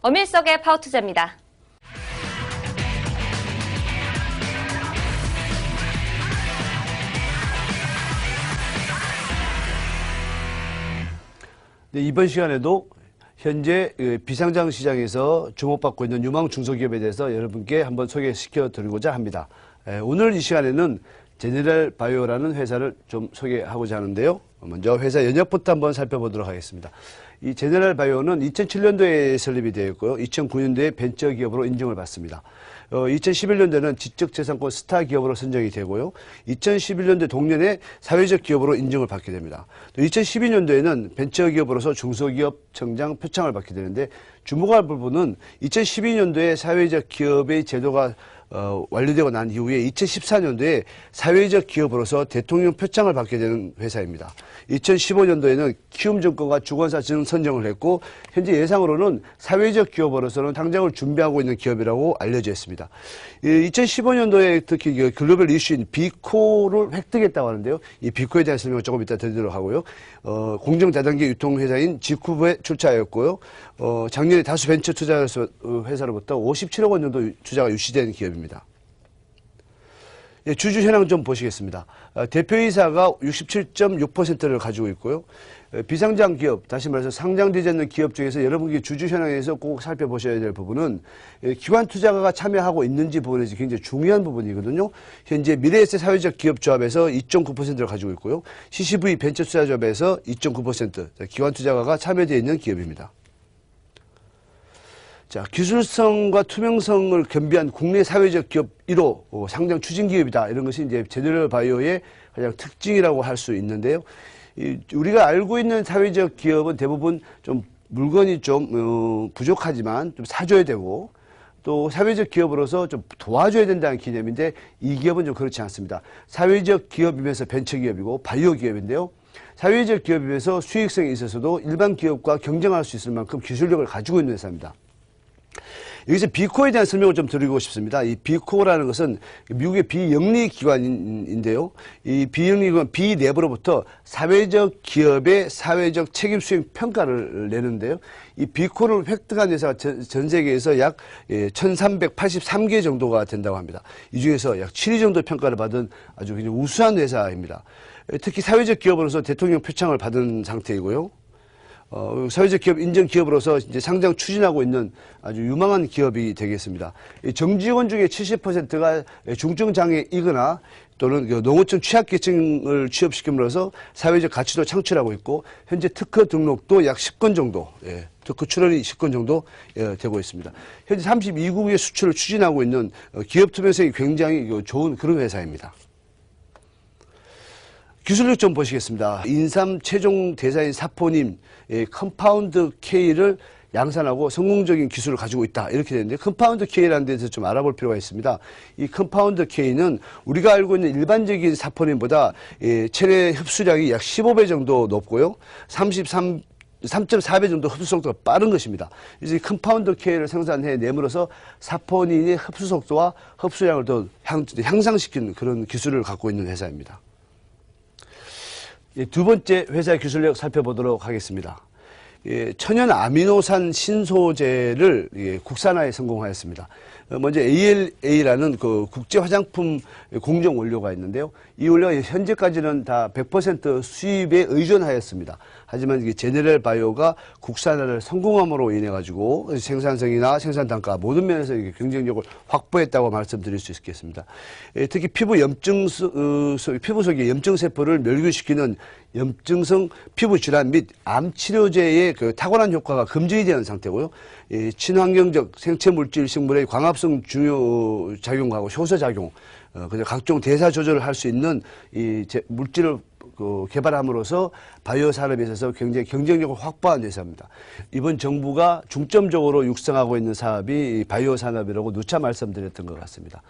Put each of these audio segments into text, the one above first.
어밀석의 파워투자입니다. 네, 이번 시간에도 현재 비상장 시장에서 주목받고 있는 유망 중소기업에 대해서 여러분께 한번 소개시켜 드리고자 합니다. 오늘 이 시간에는 제네럴 바이오라는 회사를 좀 소개하고자 하는데요. 먼저 회사 연역부터 한번 살펴보도록 하겠습니다. 이 제네럴 바이오는 2007년도에 설립이 되었고요. 2009년도에 벤처기업으로 인정을 받습니다. 2011년도에는 지적재산권 스타 기업으로 선정이 되고요. 2011년도 동년에 사회적 기업으로 인정을 받게 됩니다. 또 2012년도에는 벤처기업으로서 중소기업 청장 표창을 받게 되는데 주목할 부분은 2012년도에 사회적 기업의 제도가 완료되고 난 이후에 2014년도에 사회적 기업으로서 대통령 표창을 받게 되는 회사입니다. 2015년도에는 키움증권과 주권사 선정을 했고 현재 예상으로는 사회적 기업으로서는 상장을 준비하고 있는 기업이라고 알려져 있습니다. 2015년도에 특히 글로벌 이슈인 비코를 획득했다고 하는데요. 이 비코에 대한 설명을 조금 이따 드리도록 하고요. 공정 다단계 유통회사인 지쿠브에 출자하였고요. 작년에 다수 벤처 투자 회사로부터 57억 원 정도 투자가 유치된 기업입니다. 주주 현황 좀 보시겠습니다. 대표이사가 67.6%를 가지고 있고요. 비상장 기업, 다시 말해서 상장되지 않는 기업 중에서 여러분이 주주 현황에서 꼭 살펴보셔야 될 부분은 기관 투자가가 참여하고 있는지 부분에서 굉장히 중요한 부분이거든요. 현재 미래에셋 사회적 기업조합에서 2.9%를 가지고 있고요. CCV 벤처투자조합에서 2.9% 기관 투자가가 참여되어 있는 기업입니다. 자, 기술성과 투명성을 겸비한 국내 사회적 기업 1호 상장 추진 기업이다. 이런 것이 이제 제네럴 바이오의 가장 특징이라고 할 수 있는데요. 우리가 알고 있는 사회적 기업은 대부분 좀 물건이 좀 부족하지만 좀 사줘야 되고 또 사회적 기업으로서 좀 도와줘야 된다는 개념인데 이 기업은 좀 그렇지 않습니다. 사회적 기업이면서 벤처 기업이고 바이오 기업인데요. 사회적 기업이면서 수익성에 있어서도 일반 기업과 경쟁할 수 있을 만큼 기술력을 가지고 있는 회사입니다. 여기서 비코에 대한 설명을 좀 드리고 싶습니다. 이 비코라는 것은 미국의 비영리 기관인데요. 이 비영리 기관 비 내부로부터 사회적 기업의 사회적 책임 수행 평가를 내는데요. 이 비코를 획득한 회사가 전 세계에서 약 1383개 정도가 된다고 합니다. 이 중에서 약 7위 정도 평가를 받은 아주 굉장히 우수한 회사입니다. 특히 사회적 기업으로서 대통령 표창을 받은 상태이고요. 사회적 기업 인정 기업으로서 이제 상장 추진하고 있는 아주 유망한 기업이 되겠습니다. 정직원 중에 70%가 중증 장애이거나 또는 농어촌 취약계층을 취업시킴으로써 사회적 가치도 창출하고 있고 현재 특허 등록도 약 10건 정도, 특허 출원이 10건 정도 되고 있습니다. 현재 32국의 수출을 추진하고 있는 기업 투명성이 굉장히 좋은 그런 회사입니다. 기술력 좀 보시겠습니다. 인삼 최종 대사인 사포닌 컴파운드 K를 양산하고 성공적인 기술을 가지고 있다. 이렇게 되는데 컴파운드 K라는 데서 좀 알아볼 필요가 있습니다. 이 컴파운드 K는 우리가 알고 있는 일반적인 사포닌보다 체내 흡수량이 약 15배 정도 높고요. 3.4배 정도 흡수 속도가 빠른 것입니다. 이제 컴파운드 K를 생산해 내므로써 사포닌의 흡수 속도와 흡수량을 더 향상시키는 그런 기술을 갖고 있는 회사입니다. 두 번째 회사의 기술력 살펴보도록 하겠습니다. 천연 아미노산 신소재를 국산화에 성공하였습니다. 먼저 ALA라는 그 국제 화장품 공정 원료가 있는데요. 이 원료가 현재까지는 다 100% 수입에 의존하였습니다. 하지만 이게 제네럴 바이오가 국산화를 성공함으로 인해 가지고 생산성이나 생산 단가 모든 면에서 이게 경쟁력을 확보했다고 말씀드릴 수 있겠습니다. 특히 피부 속의 염증 세포를 멸균시키는 염증성 피부 질환 및 암 치료제의 그 탁월한 효과가 검증이 되는 상태고요. 친환경적 생체 물질 식물의 광합성 중요 작용하고 효소 작용, 각종 대사 조절을 할 수 있는 이 물질을 개발함으로써 바이오 산업에 있어서 굉장히 경쟁력을 확보한 회사입니다. 이번 정부가 중점적으로 육성하고 있는 사업이 바이오 산업이라고 누차 말씀드렸던 것 같습니다.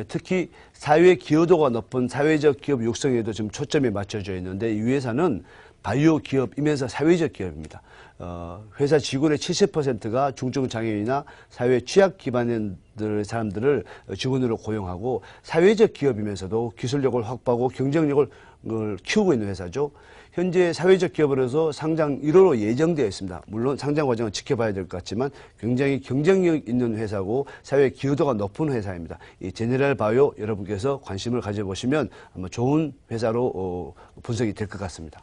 특히 사회 기여도가 높은 사회적 기업 육성에도 지금 초점이 맞춰져 있는데 이 회사는 바이오 기업이면서 사회적 기업입니다. 회사 직원의 70%가 중증 장애인이나 사회 취약 기반의 사람들을 직원으로 고용하고 사회적 기업이면서도 기술력을 확보하고 경쟁력을 키우고 있는 회사죠. 현재 사회적 기업으로서 상장 1호로 예정되어 있습니다. 물론 상장 과정은 지켜봐야 될 것 같지만 굉장히 경쟁력 있는 회사고 사회 기여도가 높은 회사입니다. 이 제네럴 바이오 여러분께서 관심을 가져보시면 아마 좋은 회사로 분석이 될 것 같습니다.